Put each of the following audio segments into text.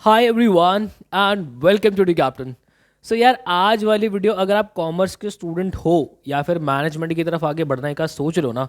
Hi everyone and welcome to the captain. So यार, आज वाली वीडियो अगर आप कॉमर्स के स्टूडेंट हो या फिर मैनेजमेंट की तरफ आगे बढ़ने का सोच रहे हो ना,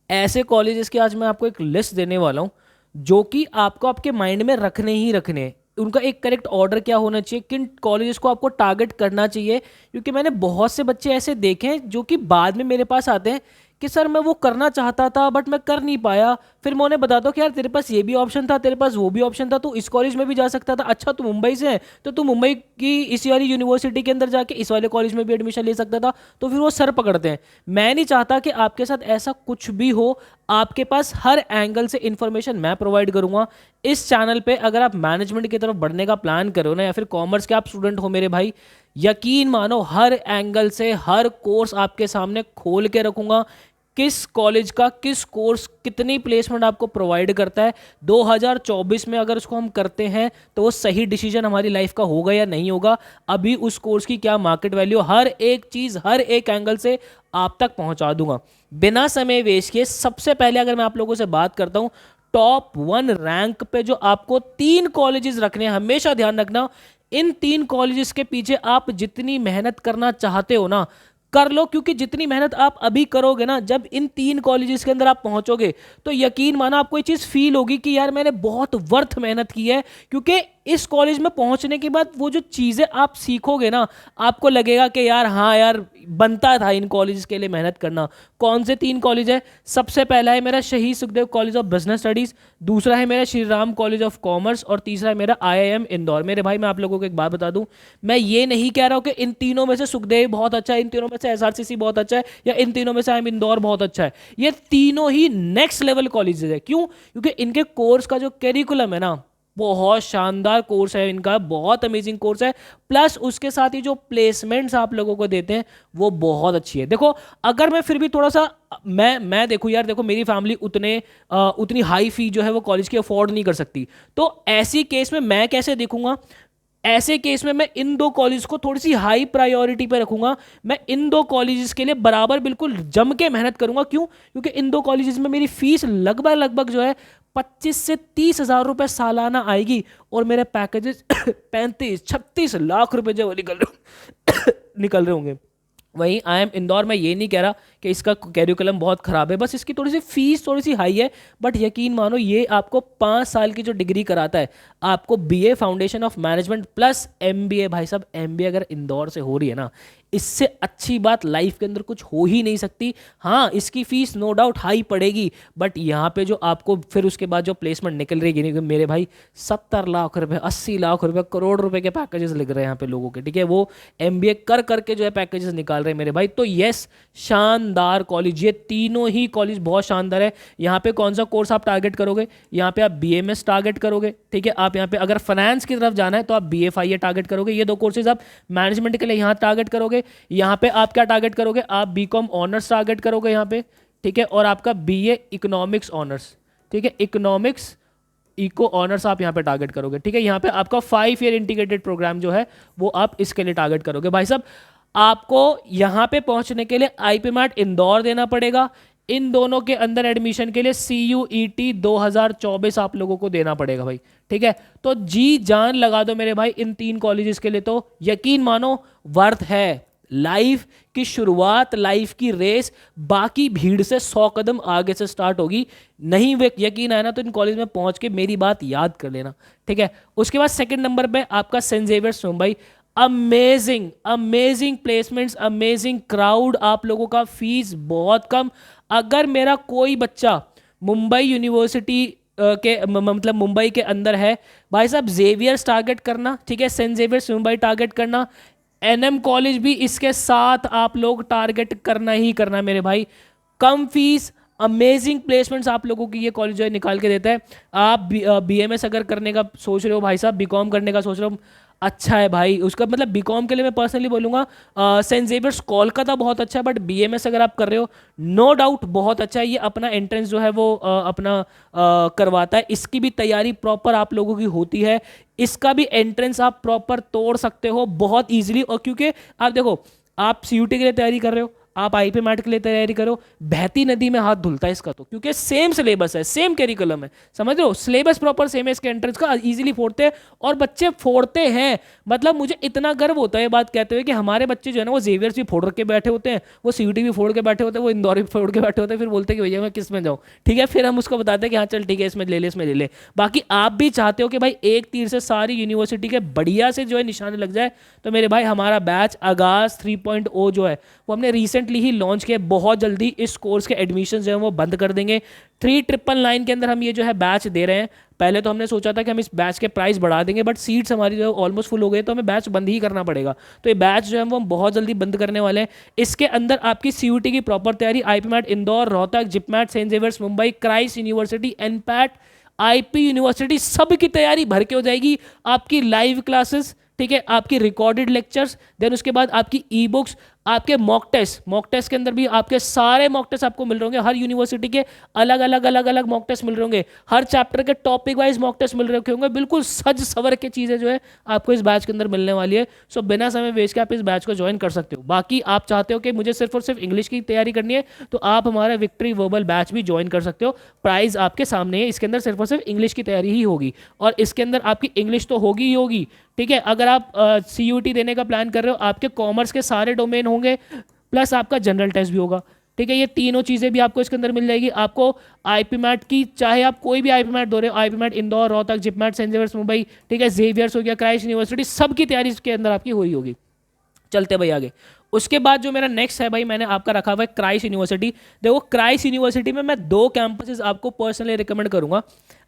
ऐसे कॉलेजेस की आज मैं आपको एक लिस्ट देने वाला हूँ जो कि आपको आपके माइंड में रखने ही रखने हैं। उनका एक करेक्ट ऑर्डर क्या होना चाहिए, किन कॉलेजेस को आपको टारगेट करना चाहिए, क्योंकि मैंने बहुत से बच्चे ऐसे देखे हैं जो कि बाद में मेरे पास आते हैं कि सर मैं वो करना चाहता था बट मैं कर नहीं पाया। फिर मैं उन्हें बताता हूँ कि यार तेरे पास ये भी ऑप्शन था, तेरे पास वो भी ऑप्शन था, तू इस कॉलेज में भी जा सकता था। अच्छा तू मुंबई से है तो तू मुंबई की इस वाली यूनिवर्सिटी के अंदर जाके इस वाले कॉलेज में भी एडमिशन ले सकता था। तो फिर वो सर पकड़ते हैं। मैं नहीं चाहता कि आपके साथ ऐसा कुछ भी हो। आपके पास हर एंगल से इंफॉर्मेशन मैं प्रोवाइड करूंगा इस चैनल पे। अगर आप मैनेजमेंट की तरफ बढ़ने का प्लान करो ना, या फिर कॉमर्स के आप स्टूडेंट हो मेरे भाई, यकीन मानो हर एंगल से हर कोर्स आपके सामने खोल के रखूंगा। किस कॉलेज का किस कोर्स कितनी प्लेसमेंट आपको प्रोवाइड करता है 2024 में, अगर उसको हम करते हैं तो वो सही डिसीजन हमारी लाइफ का होगा या नहीं होगा, अभी उस कोर्स की क्या मार्केट वैल्यू, हर एक चीज हर एक एंगल से आप तक पहुंचा दूंगा बिना समय वेस्ट किए। सबसे पहले अगर मैं आप लोगों से बात करता हूं टॉप 1 रैंक पे जो आपको 3 कॉलेजेस रखने हैं, हमेशा ध्यान रखना इन 3 कॉलेजेस के पीछे आप जितनी मेहनत करना चाहते हो ना, कर लो। क्योंकि जितनी मेहनत आप अभी करोगे ना, जब इन 3 कॉलेजेस के अंदर आप पहुंचोगे तो यकीन माना आपको ये चीज फील होगी कि यार मैंने बहुत वर्थ मेहनत की है। क्योंकि इस कॉलेज में पहुंचने के बाद वो जो चीजें आप सीखोगे ना, आपको लगेगा कि यार हाँ यार बनता था इन कॉलेज के लिए मेहनत करना। कौन से 3 कॉलेज है? सबसे पहला है मेरा शहीद Sukhdev college of business studies, दूसरा है मेरा Shri Ram college of commerce, और तीसरा है मेरा आईआईएम इंदौर। मेरे भाई मैं आप लोगों को एक बात बता दूं, मैं ये नहीं कह रहा हूं कि इन तीनों में से सुखदेव बहुत अच्छा है, इन तीनों में से एसआरसीसी बहुत अच्छा है, या इन तीनों में से आईआईएम इंदौर बहुत अच्छा है। ये तीनों ही नेक्स्ट लेवल कॉलेजेस है। क्यों? क्योंकि इनके कोर्स का जो करिकुलम है ना, बहुत शानदार कोर्स है इनका, बहुत अमेजिंग कोर्स है। प्लस उसके साथ ही जो प्लेसमेंट्स आप लोगों को देते हैं वो बहुत अच्छी है। देखो, अगर मैं फिर भी थोड़ा सा मैं देखूं यार, देखो मेरी फैमिली उतनी हाई फी जो है वो कॉलेज की अफोर्ड नहीं कर सकती। तो ऐसी केस में मैं कैसे देखूंगा? ऐसे केस में मैं इन 2 कॉलेज को थोड़ी सी हाई प्रायोरिटी पे रखूंगा। मैं इन 2 कॉलेजेस के लिए बराबर बिल्कुल जम के मेहनत करूंगा। क्यों? क्योंकि इन 2 कॉलेजेस में मेरी फीस लगभग लगभग जो है 25 से 30 हज़ार रुपए सालाना आएगी, और मेरे पैकेजेस 35-36 लाख रुपए जो निकल रहे होंगे। वहीं आई एम इंदौर में ये नहीं कह रहा कि इसका कैरिकुलम बहुत ख़राब है, बस इसकी थोड़ी सी फीस थोड़ी सी हाई है। बट यकीन मानो ये आपको 5 साल की जो डिग्री कराता है, आपको BA foundation of management plus MBA. भाई साहब एमबीए अगर इंदौर से हो रही है ना, इससे अच्छी बात लाइफ के अंदर कुछ हो ही नहीं सकती। हाँ इसकी फीस नो डाउट हाई पड़ेगी, बट यहाँ पे जो आपको फिर उसके बाद जो प्लेसमेंट निकल रही है मेरे भाई, 70 लाख रुपए 80 लाख रुपए करोड़ रुपए के पैकेजेस लिख रहे हैं यहाँ पे लोगों के। ठीक है, वो एमबीए कर करके जो है पैकेजेस निकाल रहे हैं मेरे भाई। तो यस, शानदार कॉलेज, ये तीनों ही कॉलेज बहुत शानदार है। यहाँ पे कौन सा कोर्स आप टारगेट करोगे? यहाँ पे आप बीएमएस टारगेट करोगे। ठीक है, आप यहाँ पे अगर फाइनेंस की तरफ जाना है तो आप बीएफआईए टारगेट करोगे। ये 2 कोर्सेज आप मैनेजमेंट के लिए यहाँ टारगेट करोगे। यहाँ पे आप क्या टारगेट करोगे? आप बीकॉम ऑनर्स टारगेट करोगे यहाँ पे। ठीक है, और आपका बीए इकोनॉमिक्स ऑनर्स, ठीक है, इकोनॉमिक्स इको ऑनर्स आप यहाँ पे टारगेट करोगे। ठीक है, यहाँ पे आपका 5 ईयर इंटीग्रेटेड प्रोग्राम जो है वो आप इसके लिए टारगेट करोगे। भाई साहब आपको यहाँ पे पहुंचने के लिए आईपीमैट इंदौर देना पड़ेगा। इन दोनों के अंदर एडमिशन के लिए CUET 2024 आप लोगों को देना पड़ेगा भाई। ठीक है, तो जी जान लगा दो मेरे भाई इन 3 कॉलेजेस के लिए। तो यकीन मानो वर्थ है। लाइफ की शुरुआत, लाइफ की रेस बाकी भीड़ से 100 कदम आगे से स्टार्ट होगी। नहीं वे यकीन आया ना तो इन कॉलेज में पहुंच के मेरी बात याद कर लेना। ठीक है, उसके बाद सेकंड नंबर पे आपका saint Xavier's Mumbai. Amazing amazing placements, amazing crowd, आप लोगों का फीस बहुत कम। अगर मेरा कोई बच्चा मुंबई यूनिवर्सिटी मतलब मुंबई के अंदर है, भाई साहब जेवियर्स टारगेट करना। ठीक है, सेंट जेवियर्स मुंबई टारगेट करना, एनएम कॉलेज भी इसके साथ आप लोग टारगेट करना ही करना मेरे भाई। कम फीस, अमेजिंग प्लेसमेंट्स आप लोगों की ये कॉलेज जो है निकाल के देता है। आप बीएमएस अगर करने का सोच रहे हो भाई साहब, बीकॉम करने का सोच रहे हो, अच्छा है भाई उसका। मतलब बीकॉम के लिए मैं पर्सनली बोलूँगा सेंट जेवियर्स कोलकाता बहुत अच्छा है, बट बीएमएस अगर आप कर रहे हो नो डाउट बहुत अच्छा है। ये अपना एंट्रेंस जो है वो अपना करवाता है, इसकी भी तैयारी प्रॉपर आप लोगों की होती है। इसका भी एंट्रेंस आप प्रॉपर तोड़ सकते हो बहुत ईजिली। और क्योंकि आप देखो, आप सीयूटी के लिए तैयारी कर रहे हो, आप आईपी मैट के लिए तैयारी करो, बहती नदी में हाथ धुलता है इसका तो, क्योंकि सेम सिलेबस है, सेम करिकुलम है, समझ रहे हो, सिलेबस प्रॉपर सेम है, इसके एंट्रेंस का इजीली फोड़ते हैं और बच्चे फोड़ते हैं। मतलब मुझे इतना गर्व होता है ये बात कहते हुए कि हमारे बच्चे जो है ना वो जेवियर्स भी फोड़ के बैठे होते हैं, वो सीयूटी भी फोड़ के बैठे होते हैं, वो इंदौर भी फोड़ के बैठे होते हैं, फिर बोलते हैं कि भैया मैं किस में जाऊँ, ठीक है, फिर हम उसको बताते हैं कि हाँ चल ठीक है इसमें ले ले, इसमें ले ले। बाकी आप भी चाहते हो कि भाई एक तीर से सारी यूनिवर्सिटी के बढ़िया से जो है निशाने लग जाए, तो मेरे भाई हमारा बैच आगाज 3.0 जो है वो हमने रिसेंटली ही लॉन्च किया। बहुत जल्दी इस कोर्स के एडमिशन जो है वो बंद कर देंगे। 3999 के अंदर हम ये जो है बैच दे रहे हैं। पहले तो हमने सोचा था कि हम इस बैच के प्राइस बढ़ा देंगे, बट सीट्स हमारी जो है ऑलमोस्ट फुल हो गए, तो हमें बैच बंद ही करना पड़ेगा। तो ये बैच जो है वो हम बहुत जल्दी बंद करने वाले हैं। इसके अंदर आपकी सीयूटी की प्रॉपर तैयारी, IP MAT Indore, Rohtak, JIPMAT, Saint Xavier's Mumbai, Christ University, NPAT, IP University, सब की तैयारी भर के हो जाएगी। आपकी लाइव क्लासेस, ठीक है, आपकी रिकॉर्डेड लेक्चर्स, देन उसके बाद आपकी ई बुक्स, आपके मॉक टेस्ट के अंदर भी आपके सारे मॉक टेस्ट आपको मिल रहे होंगे। हर यूनिवर्सिटी के अलग अलग मॉक टेस्ट मिल रहे होंगे, हर चैप्टर के टॉपिक वाइज मॉक टेस्ट मिल रहे होंगे। बिल्कुल सज सवर के चीज़ें जो है आपको इस बैच के अंदर मिलने वाली है। सो बिना समय वेस्ट के आप इस बैच को ज्वाइन कर सकते हो। बाकी आप चाहते हो कि मुझे सिर्फ और सिर्फ इंग्लिश की तैयारी करनी है, तो आप हमारा विक्ट्री वर्बल बैच भी ज्वाइन कर सकते हो। प्राइस आपके सामने है, इसके अंदर सिर्फ और सिर्फ इंग्लिश की तैयारी ही होगी, और इसके अंदर आपकी इंग्लिश तो होगी ही होगी, ठीक है। अगर आप सीयूटी देने का प्लान कर रहे हो, आपके कॉमर्स के सारे डोमेन होंगे, प्लस आपका जनरल टेस्ट भी होगा, ठीक है। ये तीनों चीज़ें भी आपको इसके अंदर मिल जाएगी। आपको आईपी मैट की, चाहे आप कोई भी आईपी मैट दो रहे हो, IP MAT Indore, Rohtak, JIPMAT, Saint Xavier's Mumbai, ठीक है, जेवियर्स हो गया, क्राइस्ट यूनिवर्सिटी, सब की तैयारी इसके अंदर आपकी हो रही होगी। चलते भाई आगे। उसके बाद जो मेरा नेक्स्ट है भाई, मैंने आपका रखा हुआ है क्राइस्ट यूनिवर्सिटी। देखो क्राइस्ट यूनिवर्सिटी में मैं 2 कैंपसेस आपको पर्सनली रिकमेंड करूंगा।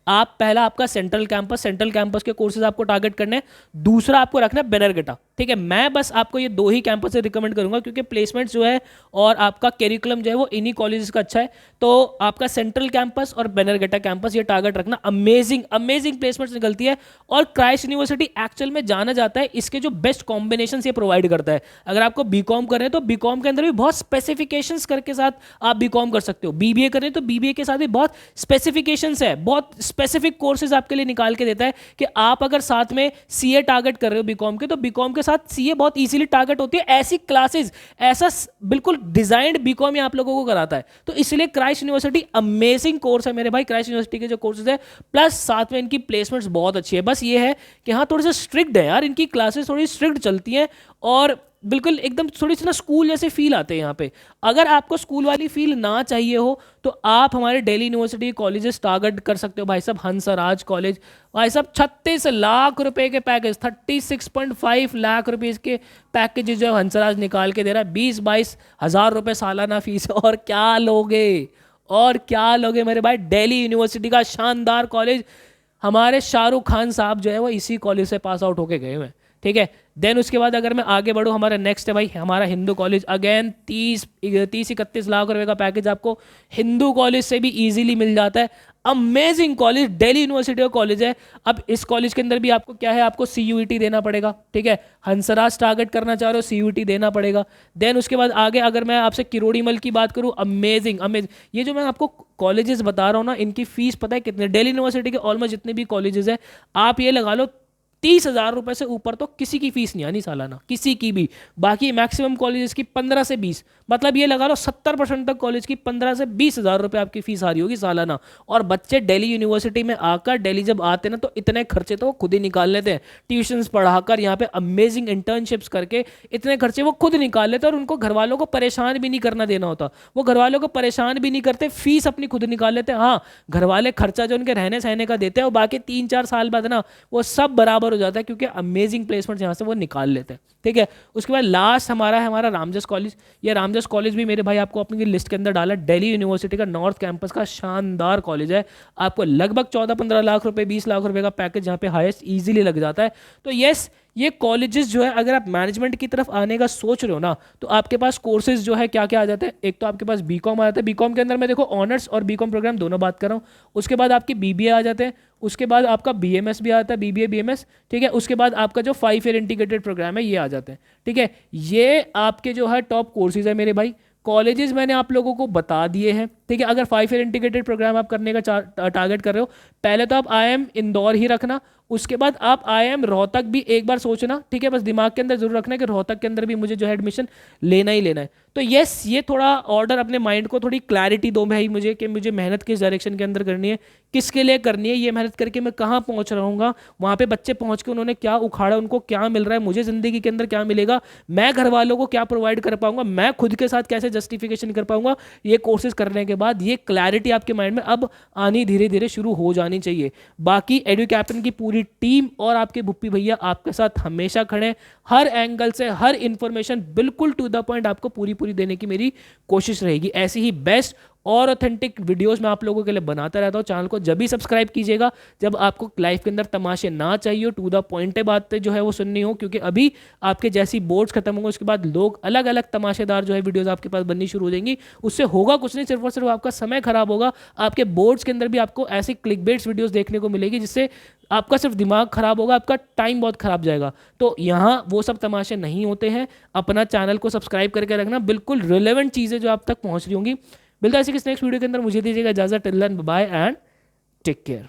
आप पहला आपका सेंट्रल कैंपस के कोर्सेज आपको टारगेट करने हैं, दूसरा आपको रखना है बेनरगेटा, ठीक है। मैं बस आपको ये 2 ही कैंपस से रिकमेंड करूंगा, क्योंकि प्लेसमेंट जो है और आपका करिकुलम जो है वो इन्हीं कॉलेजेस का अच्छा है। तो आपका सेंट्रल कैंपस और बेनरगेटा कैंपस ये टारगेट रखना, अमेजिंग प्लेसमेंट्स निकलती है। और क्राइस्ट यूनिवर्सिटी एक्चुअल में जाना जाता है इसके जो बेस्ट कॉम्बिनेशन ये प्रोवाइड करता है। अगर आपको बीकॉम कर रहे हैं तो बीकॉम के अंदर भी बहुत स्पेसिफिकेशंस करके साथ आप बीकॉम कर सकते हो। बीबीए कर रहे हैं तो बीबीए के साथ भी बहुत स्पेसिफिकेशंस है, बहुत स्पेसिफिक कोर्सेज आपके लिए निकाल के देता है कि आप अगर साथ में सीए टारगेट कर रहे हो बीकॉम के, तो बीकॉम के साथ सीए बहुत इजीली टारगेट होती है। ऐसी क्लासेस, ऐसा बिल्कुल डिजाइंड बीकॉम आप लोगों को कराता है। तो इसलिए क्राइस्ट यूनिवर्सिटी अमेजिंग कोर्स है मेरे भाई। क्राइस्ट यूनिवर्सिटी के जो कोर्सेज है, प्लस साथ में इनकी प्लेसमेंट्स बहुत अच्छी है। बस ये है कि हाँ थोड़ी सी स्ट्रिक्ट है यार, इनकी क्लासेस थोड़ी स्ट्रिक्ट चलती हैं, और बिल्कुल एकदम थोड़ी सी ना स्कूल जैसे फील आते हैं यहाँ पे। अगर आपको स्कूल वाली फील ना चाहिए हो, तो आप हमारे दिल्ली यूनिवर्सिटी कॉलेजेस टारगेट कर सकते हो भाई साहब। हंसराज कॉलेज भाई साहब 36 लाख रुपए के पैकेज, 36.5 लाख रुपीज के पैकेज जो है हंसराज निकाल के दे रहा है। 20-22 हज़ार रुपए सालाना फीस। और क्या लोगे, और क्या लोगे मेरे भाई। दिल्ली यूनिवर्सिटी का शानदार कॉलेज, हमारे शाहरुख खान साहब जो है वो इसी कॉलेज से पास आउट होके गए हुए हैं, ठीक है। देन उसके बाद अगर मैं आगे बढ़ूँ, हमारा नेक्स्ट है भाई हमारा हिंदू कॉलेज। अगेन 30-31 लाख रुपए का पैकेज आपको हिंदू कॉलेज से भी इजीली मिल जाता है। अमेजिंग कॉलेज, दिल्ली यूनिवर्सिटी का कॉलेज है। अब इस कॉलेज के अंदर भी आपको क्या है, आपको सीयूईटी देना पड़ेगा, ठीक है। हंसराज टारगेट करना चाह रहे हो, सीयूईटी देना पड़ेगा। देन उसके बाद आगे अगर मैं आपसे किरोड़ीमल की बात करूँ, अमेजिंग। ये जो मैं आपको कॉलेजेस बता रहा हूँ ना, इनकी फीस पता है कितने, दिल्ली यूनिवर्सिटी के ऑलमोस्ट जितने भी कॉलेजेस है, आप ये लगा लो 30,000 रुपए से ऊपर तो किसी की फीस नहीं आनी सालाना, किसी की भी। बाकी मैक्सिमम कॉलेजेस की 15 से 20, मतलब ये लगा लो 70% तक कॉलेज की 15 से 20,000 रुपए आपकी फीस आ रही होगी सालाना। और बच्चे दिल्ली यूनिवर्सिटी में आकर, दिल्ली जब आते हैं ना, तो इतने खर्चे तो वो खुद ही निकाल लेते हैं। ट्यूशंस पढ़ाकर, यहाँ पे अमेजिंग इंटर्नशिप्स करके इतने खर्चे वो खुद निकाल लेते हैं, और उनको घर वालों को परेशान भी नहीं करना देना होता। वो घर वालों को परेशान भी नहीं करते, फीस अपनी खुद निकाल लेते हैं। हाँ, घर वाले खर्चा जो उनके रहने सहने का देते हैं, और बाकी 3-4 साल बाद ना वो सब बराबर हो जाता है, क्योंकि अमेजिंग प्लेसमेंट यहाँ से वो निकाल लेते हैं, ठीक है। उसके बाद लास्ट हमारा है हमारा रामजस कॉलेज। ये रामजस कॉलेज भी मेरे भाई आपको अपनी लिस्ट के अंदर डाला। दिल्ली यूनिवर्सिटी का नॉर्थ कैंपस का शानदार कॉलेज है। आपको लगभग 14-15 लाख रुपए, 20 लाख रुपए का पैकेज यहाँ पे हाईएस्ट इजीली लग जाता है। तो यस, ये कॉलेजेस जो है, अगर आप मैनेजमेंट की तरफ आने का सोच रहे हो ना, तो आपके पास कोर्सेज जो है क्या क्या आ जाते हैं। एक तो आपके पास बीकॉम आ जाता है, बीकॉम के अंदर मैं देखो ऑनर्स और बीकॉम प्रोग्राम दोनों बात कर रहा हूँ। उसके बाद आपकी बीबीए आ जाते हैं, उसके बाद आपका बीएमएस भी आता है, बीबीए बीएमएस, ठीक है। उसके बाद आपका जो 5 ईयर इंटीग्रेटेड प्रोग्राम है ये आ जाते हैं, ठीक है। ये आपके जो है टॉप कोर्सेज है मेरे भाई। कॉलेजेस मैंने आप लोगों को बता दिए हैं, ठीक है। अगर 5 ईयर इंटीग्रेटेड प्रोग्राम आप करने का टारगेट कर रहे हो, पहले तो आप IIM इंदौर ही रखना, उसके बाद आप IIM रोहतक भी एक बार सोचना, ठीक है, बस दिमाग के अंदर जरूर रखना कि रोहतक के अंदर भी मुझे जो है एडमिशन लेना ही लेना है। तो यस, ये थोड़ा ऑर्डर अपने माइंड को थोड़ी क्लैरिटी दो भाई मुझे, कि मुझे मेहनत किस डायरेक्शन के अंदर करनी है, किसके लिए करनी है, ये मेहनत करके मैं कहाँ पहुंच रहूँगा, वहाँ पे बच्चे पहुंच के उन्होंने क्या उखाड़ा, उनको क्या मिल रहा है, मुझे ज़िंदगी के अंदर क्या मिलेगा, मैं घर वालों को क्या प्रोवाइड कर पाऊंगा, मैं खुद के साथ कैसे जस्टिफिकेशन कर पाऊंगा। ये कोर्सेज करने के बाद ये क्लैरिटी आपके माइंड में अब आनी धीरे धीरे शुरू हो जानी चाहिए। बाकी एडु कैप्टन की पूरी टीम और आपके भुप्पी भैया आपके साथ हमेशा खड़े हैं, हर एंगल से हर इंफॉर्मेशन बिल्कुल टू द पॉइंट आपको पूरी पूरी देने की मेरी कोशिश रहेगी। ऐसी ही बेस्ट और ऑथेंटिक वीडियोस मैं आप लोगों के लिए बनाता रहता हूँ। चैनल को जब भी सब्सक्राइब कीजिएगा जब आपको लाइफ के अंदर तमाशे ना चाहिए, टू द पॉइंट बातें जो है वो सुननी हो, क्योंकि अभी आपके जैसी बोर्ड्स खत्म होंगे उसके बाद लोग अलग अलग तमाशेदार जो है वीडियोस आपके पास बननी शुरू हो जाएंगी। उससे होगा कुछ नहीं, सिर्फ और सिर्फ आपका समय खराब होगा। आपके बोर्ड्स के अंदर भी आपको ऐसी क्लिकबेट्स वीडियोस देखने को मिलेगी जिससे आपका सिर्फ दिमाग खराब होगा, आपका टाइम बहुत खराब जाएगा। तो यहाँ वो सब तमाशे नहीं होते हैं। अपना चैनल को सब्सक्राइब करके रखना, बिल्कुल रिलेवेंट चीज़ें जो आप तक पहुँच रही होंगी। मिलता है इसी किस नेक्स्ट वीडियो के अंदर, मुझे दीजिएगा इजाजत। Till then bye and take care.